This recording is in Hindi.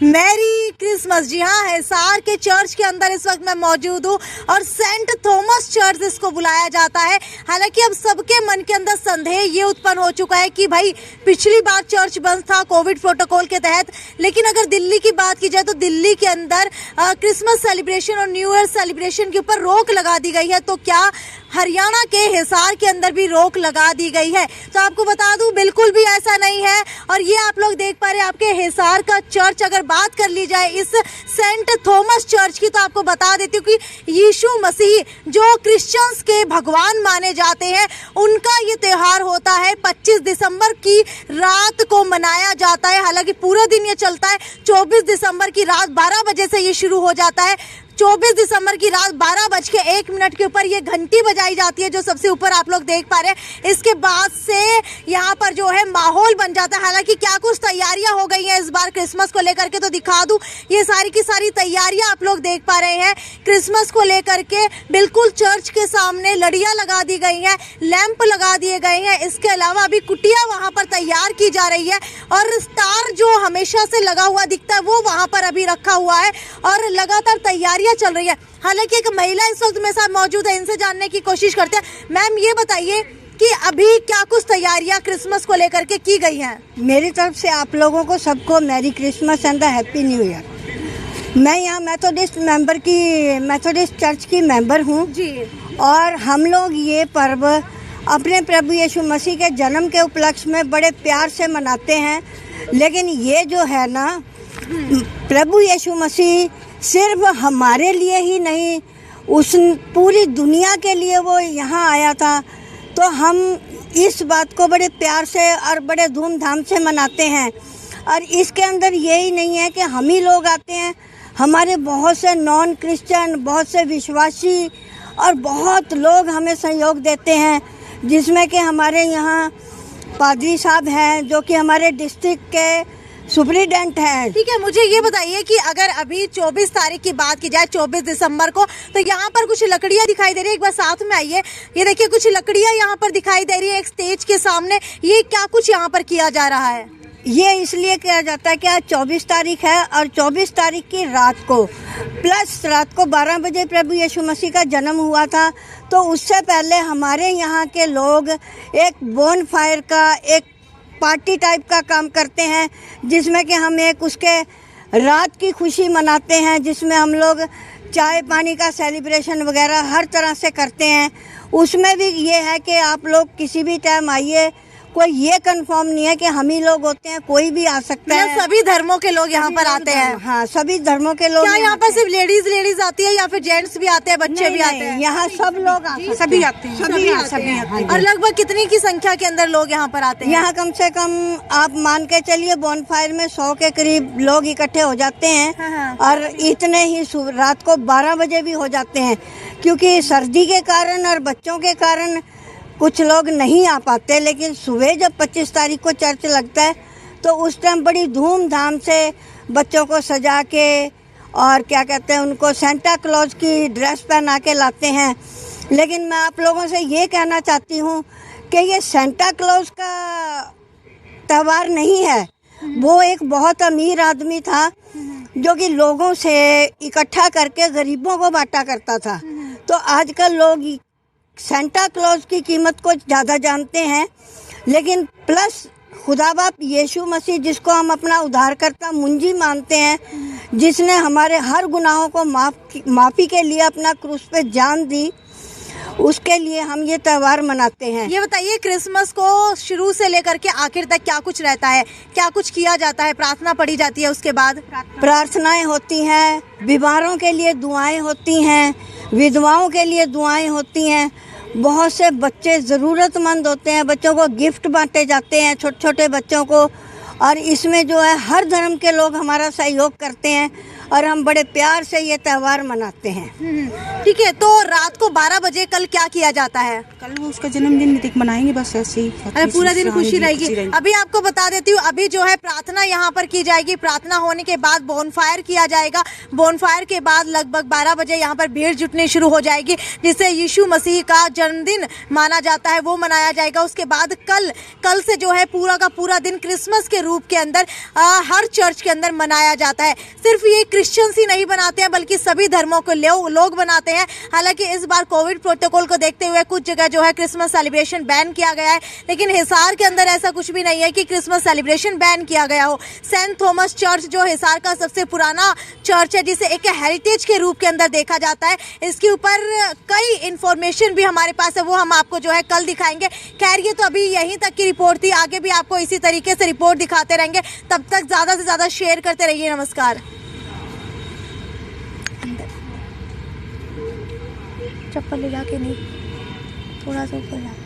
Merry Christmas. जी हाँ, हिसार के चर्च के अंदर इस वक्त मैं मौजूद हूँ और सेंट थॉमस चर्च इसको बुलाया जाता है। हालांकि अब सबके मन के अंदर संदेह ये उत्पन्न हो चुका है कि भाई पिछली बार चर्च बंद था कोविड प्रोटोकॉल के तहत, लेकिन अगर दिल्ली की बात की जाए तो दिल्ली के अंदर क्रिसमस सेलिब्रेशन और न्यू ईयर सेलिब्रेशन के ऊपर रोक लगा दी गई है। तो क्या हरियाणा के हिसार के अंदर भी रोक लगा दी गई है? तो आपको बता दूं बिल्कुल भी ऐसा नहीं है। और ये आप लोग देख पा रहे हैं आपके हिसार का चर्च। अगर बात कर ली जाए इस सेंट थॉमस चर्च की तो आपको बता देती हूँ कि यीशु मसीह जो क्रिश्चियंस के भगवान माने जाते हैं उनका ये त्योहार होता है 25 दिसंबर की रात को मनाया जाता है। हालांकि पूरा दिन ये चलता है। 24 दिसंबर की रात 12 बजे से ये शुरू हो जाता है। 24 दिसंबर की रात 12:01 के ऊपर ये घंटी बजाई जाती है जो सबसे ऊपर आप लोग देख पा रहे हैं। इसके बाद से यहाँ पर जो है माहौल बन जाता है। हालांकि क्या कुछ तैयारियां हो गई हैं इस बार क्रिसमस को लेकर के, तो दिखा दूं। ये सारी की सारी तैयारियां आप लोग देख पा रहे हैं क्रिसमस को लेकर के। बिल्कुल चर्च के सामने लड़ियां लगा दी गई हैं, लैंप लगा दिए गए हैं। इसके अलावा अभी कुटिया वहां पर तैयार की जा रही है और स्टार जो हमेशा से लगा हुआ दिखता है वो वहां पर अभी रखा हुआ है और लगातार तैयारियां चल रही है। हालांकि एक महिला इस वक्त मेरे साथ मौजूद है, इनसे जानने की कोशिश करते हैं। मैम, ये बताइए कि अभी क्या कुछ तैयारियां क्रिसमस को लेकर के की गई हैं? मेरी तरफ से आप लोगों को सबको merry Christmas and the happy new year. मैं यहाँ मैथोडिस्ट चर्च की मेंबर हूँ जी। और हम लोग ये पर्व अपने प्रभु यीशु मसीह के जन्म के उपलक्ष्य में बड़े प्यार से मनाते हैं। लेकिन ये जो है ना, प्रभु यीशु मसीह सिर्फ हमारे लिए ही नहीं, उस पूरी दुनिया के लिए वो यहाँ आया था। तो हम इस बात को बड़े प्यार से और बड़े धूमधाम से मनाते हैं। और इसके अंदर यही नहीं है कि हम ही लोग आते हैं, हमारे बहुत से नॉन क्रिश्चियन, बहुत से विश्वासी और बहुत लोग हमें सहयोग देते हैं, जिसमें कि हमारे यहाँ पादरी साहब हैं जो कि हमारे डिस्ट्रिक्ट के सुपरिटेंडेंट है। ठीक है, मुझे ये बताइए कि अगर अभी 24 तारीख की बात की जाए, 24 दिसंबर को, तो यहाँ पर कुछ लकड़ियाँ दिखाई दे रही है। एक बार साथ में आइए, ये देखिए कुछ लकड़ियाँ यहाँ पर दिखाई दे रही है एक स्टेज के सामने। ये क्या कुछ यहाँ पर किया जा रहा है? ये इसलिए किया जाता है कि आज 24 तारीख है और 24 तारीख की रात को प्लस रात को 12 बजे प्रभु यीशु मसीह का जन्म हुआ था। तो उससे पहले हमारे यहाँ के लोग एक बोन फायर का, एक पार्टी टाइप का काम करते हैं, जिसमें कि हम एक उसके रात की खुशी मनाते हैं, जिसमें हम लोग चाय पानी का सेलिब्रेशन वगैरह हर तरह से करते हैं। उसमें भी ये है कि आप लोग किसी भी टाइम आइए, कोई ये कंफर्म नहीं है कि हम ही लोग होते हैं, कोई भी आ सकता है। सभी धर्मों के लोग यहाँ पर आते हैं? हाँ, सभी धर्मों के लोग। क्या यहाँ पर सिर्फ लेडीज आती है या फिर जेंट्स भी आते हैं, बच्चे भी आते हैं? यहाँ सब लोग सभी आते हैं। और लगभग कितनी की संख्या के अंदर लोग यहाँ पर आते हैं? यहाँ कम से कम आप मान के चलिए बॉनफायर में 100 के करीब लोग इकट्ठे हो जाते हैं। और इतने ही रात को 12 बजे भी हो जाते हैं, क्योंकि सर्दी के कारण और बच्चों के कारण कुछ लोग नहीं आ पाते। लेकिन सुबह जब 25 तारीख को चर्च लगता है तो उस टाइम बड़ी धूमधाम से बच्चों को सजा के और क्या कहते हैं, उनको सेंटा क्लॉज की ड्रेस पहना के लाते हैं। लेकिन मैं आप लोगों से ये कहना चाहती हूँ कि ये सेंटा क्लॉज का त्यौहार नहीं है। वो एक बहुत अमीर आदमी था जो कि लोगों से इकट्ठा करके गरीबों को बांटा करता था। तो आजकल लोग सेंटा क्लॉज की कीमत को ज़्यादा जानते हैं, लेकिन प्लस खुदा बाप यीशु मसीह, जिसको हम अपना उद्धारकर्ता मुंजी मानते हैं, जिसने हमारे हर गुनाहों को माफ़ी के लिए अपना क्रूस पे जान दी, उसके लिए हम ये त्यौहार मनाते हैं। ये बताइए क्रिसमस को शुरू से लेकर के आखिर तक क्या कुछ रहता है, क्या कुछ किया जाता है? प्रार्थना पढ़ी जाती है, उसके बाद प्रार्थनाएं होती हैं, बीमारों के लिए दुआएं होती हैं, विधवाओं के लिए दुआएं होती हैं। बहुत से बच्चे ज़रूरतमंद होते हैं, बच्चों को गिफ्ट बांटे जाते हैं, छोटे छोटे बच्चों को। और इसमें जो है हर धर्म के लोग हमारा सहयोग करते हैं और हम बड़े प्यार से ये त्योहार मनाते हैं। ठीक है, तो रात को 12 बजे कल क्या किया जाता है? कल वो उसका जन्मदिन मनाएंगे, बस ऐसे ही। अरे पूरा दिन खुशी रहेगी। अभी आपको बता देती हूँ, अभी जो है प्रार्थना यहाँ पर की जाएगी। प्रार्थना होने के बाद बोनफायर किया जाएगा। बोनफायर के बाद लगभग 12 बजे यहाँ पर भीड़ जुटनी शुरू हो जाएगी, जिसे यीशु मसीह का जन्मदिन माना जाता है, वो मनाया जाएगा। उसके बाद कल से जो है पूरा का पूरा दिन क्रिसमस के रूप के अंदर हर चर्च के अंदर मनाया जाता है। सिर्फ ये क्रिश्चियंस ही नहीं बनाते हैं, बल्कि सभी धर्मों के लोग बनाते हैं। हालांकि इस बार कोविड प्रोटोकॉल को देखते हुए कुछ जगह जो है क्रिसमस सेलिब्रेशन बैन किया गया है, लेकिन हिसार के अंदर ऐसा कुछ भी नहीं है कि क्रिसमस सेलिब्रेशन बैन किया गया हो। सेंट थॉमस चर्च जो हिसार का सबसे पुराना चर्च है, जिसे एक हेरिटेज के रूप के अंदर देखा जाता है, इसके ऊपर कई इंफॉर्मेशन भी हमारे पास है, वो हम आपको जो है कल दिखाएंगे। खैर, ये तो अभी यहीं तक की रिपोर्ट थी, आगे भी आपको इसी तरीके से रिपोर्ट दिखाते रहेंगे। तब तक ज्यादा से ज्यादा शेयर करते रहिए। नमस्कार। चप्पल ले जाके नहीं, थोड़ा सा ऊपर जा।